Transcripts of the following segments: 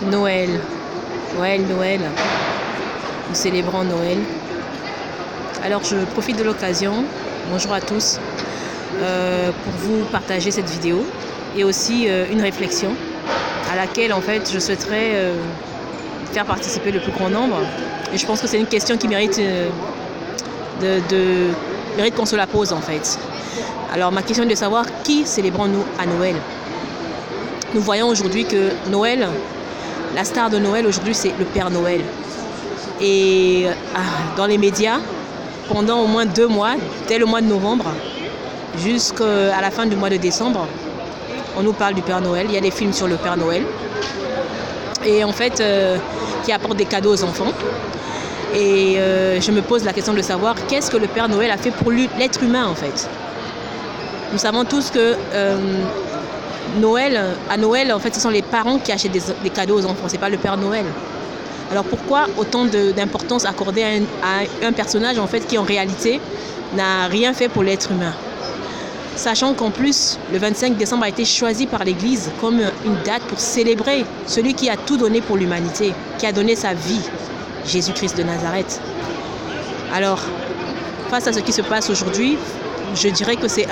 Noël, Noël. Nous célébrons Noël. Alors je profite de l'occasion, bonjour à tous, pour vous partager cette vidéo et aussi une réflexion à laquelle en fait je souhaiterais faire participer le plus grand nombre. Et je pense que c'est une question qui mérite, mérite qu'on se la pose en fait. Alors ma question est de savoir qui célébrons-nous à Noël. Nous voyons aujourd'hui que Noël, la star de Noël aujourd'hui, c'est le Père Noël. Et dans les médias, pendant au moins 2 mois, dès le mois de novembre jusqu'à la fin du mois de décembre, on nous parle du Père Noël. Il y a des films sur le Père Noël et en fait qui apportent des cadeaux aux enfants. Et je me pose la question de savoir qu'est-ce que le Père Noël a fait pour l'être humain en fait. Nous savons tous que à Noël, en fait, ce sont les parents qui achètent des cadeaux aux enfants, c'est pas le Père Noël. Alors pourquoi autant d'importance accordée à un personnage en fait qui en réalité n'a rien fait pour l'être humain? Sachant qu'en plus, le 25 décembre a été choisi par l'Église comme une date pour célébrer celui qui a tout donné pour l'humanité, qui a donné sa vie, Jésus-Christ de Nazareth. Alors, face à ce qui se passe aujourd'hui, je dirais que c'est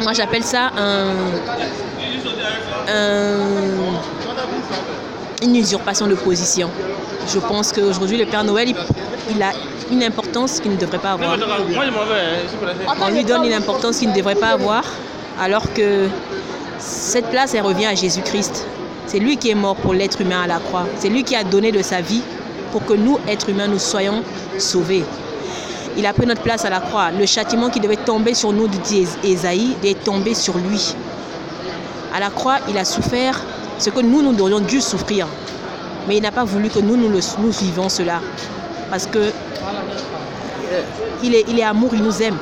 moi j'appelle ça une usurpation de position. Je pense qu'aujourd'hui le Père Noël, il a une importance qu'il ne devrait pas avoir. On lui donne une importance qu'il ne devrait pas avoir, alors que cette place, elle revient à Jésus-Christ. C'est lui qui est mort pour l'être humain à la croix. C'est lui qui a donné de sa vie pour que nous, êtres humains, nous soyons sauvés. Il a pris notre place à la croix. Le châtiment qui devait tomber sur nous, dit Ésaïe, est tombé sur lui. À la croix, il a souffert ce que nous aurions dû souffrir. Mais il n'a pas voulu que nous vivions cela. Parce que il est amour, il nous aime.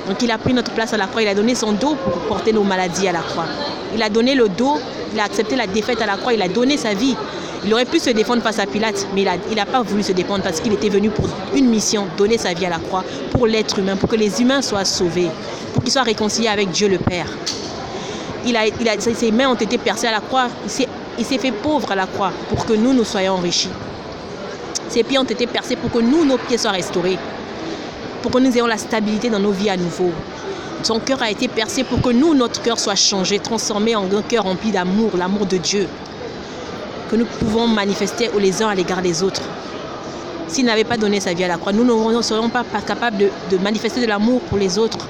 Donc il a pris notre place à la croix. Il a donné son dos pour porter nos maladies à la croix. Il a donné le dos, il a accepté la défaite à la croix. Il a donné sa vie. Il aurait pu se défendre face à Pilate, mais il n'a pas voulu se défendre parce qu'il était venu pour une mission, donner sa vie à la croix pour l'être humain, pour que les humains soient sauvés, pour qu'ils soient réconciliés avec Dieu le Père. Ses mains ont été percées à la croix, il s'est fait pauvre à la croix pour que nous soyons enrichis. Ses pieds ont été percés pour que nos pieds soient restaurés, pour que nous ayons la stabilité dans nos vies à nouveau. Son cœur a été percé pour que notre cœur soit changé, transformé en un cœur rempli d'amour, l'amour de Dieu, que nous pouvons manifester les uns à l'égard des autres. S'il n'avait pas donné sa vie à la croix, nous ne serions pas capables de manifester de l'amour pour les autres.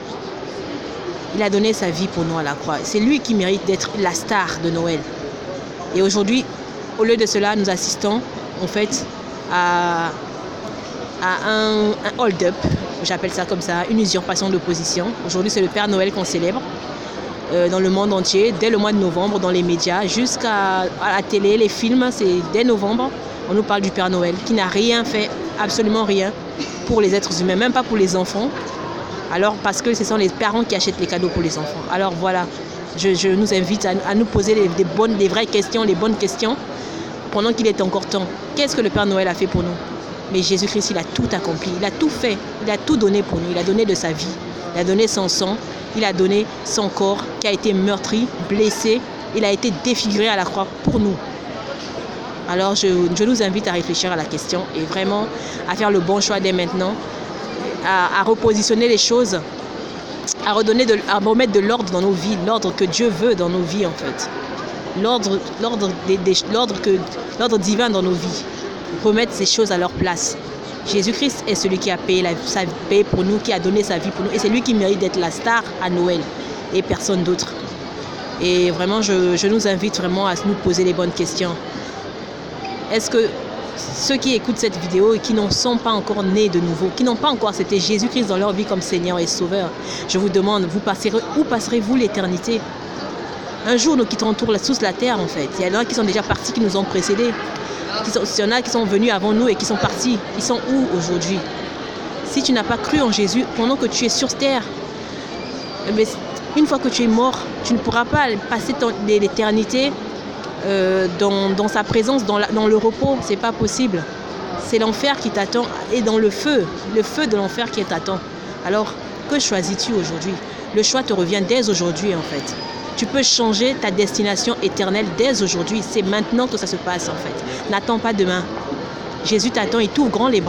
Il a donné sa vie pour nous à la croix. C'est lui qui mérite d'être la star de Noël. Et aujourd'hui, au lieu de cela, nous assistons en fait à un hold-up, j'appelle ça comme ça, une usurpation de position. Aujourd'hui, c'est le Père Noël qu'on célèbre dans le monde entier, dès le mois de novembre, dans les médias, jusqu'à la télé, les films, c'est dès novembre, on nous parle du Père Noël, qui n'a rien fait, absolument rien, pour les êtres humains, même pas pour les enfants. Alors, parce que ce sont les parents qui achètent les cadeaux pour les enfants. Alors voilà, je nous invite à nous poser les vraies questions, les bonnes questions, pendant qu'il est encore temps. Qu'est-ce que le Père Noël a fait pour nous? Mais Jésus-Christ, il a tout accompli, il a tout fait, il a tout donné pour nous, il a donné de sa vie, il a donné son sang, il a donné son corps qui a été meurtri, blessé, il a été défiguré à la croix pour nous. Alors je nous invite à réfléchir à la question et vraiment à faire le bon choix dès maintenant, à repositionner les choses, à remettre de l'ordre dans nos vies, l'ordre que Dieu veut dans nos vies en fait, l'ordre divin dans nos vies, remettre ces choses à leur place. Jésus-Christ est celui qui a payé pour nous, qui a donné sa vie pour nous. Et c'est lui qui mérite d'être la star à Noël et personne d'autre. Et vraiment, je nous invite vraiment à nous poser les bonnes questions. Est-ce que ceux qui écoutent cette vidéo et qui ne sont pas encore nés de nouveau, qui n'ont pas encore accepté Jésus-Christ dans leur vie comme Seigneur et Sauveur, je vous demande, où passerez-vous l'éternité? Un jour, nous quitterons tous la terre en fait. Il y en a qui sont déjà partis, qui nous ont précédés. Il y en a qui sont venus avant nous et qui sont partis. Ils sont où aujourd'hui? Si tu n'as pas cru en Jésus pendant que tu es sur terre, mais une fois que tu es mort, tu ne pourras pas passer l'éternité dans sa présence, dans le repos. C'est pas possible. C'est l'enfer qui t'attend et dans le feu de l'enfer qui t'attend. Alors, que choisis-tu aujourd'hui? Le choix te revient dès aujourd'hui en fait. Tu peux changer ta destination éternelle dès aujourd'hui. C'est maintenant que ça se passe en fait. N'attends pas demain. Jésus t'attend et t'ouvre grand les bras.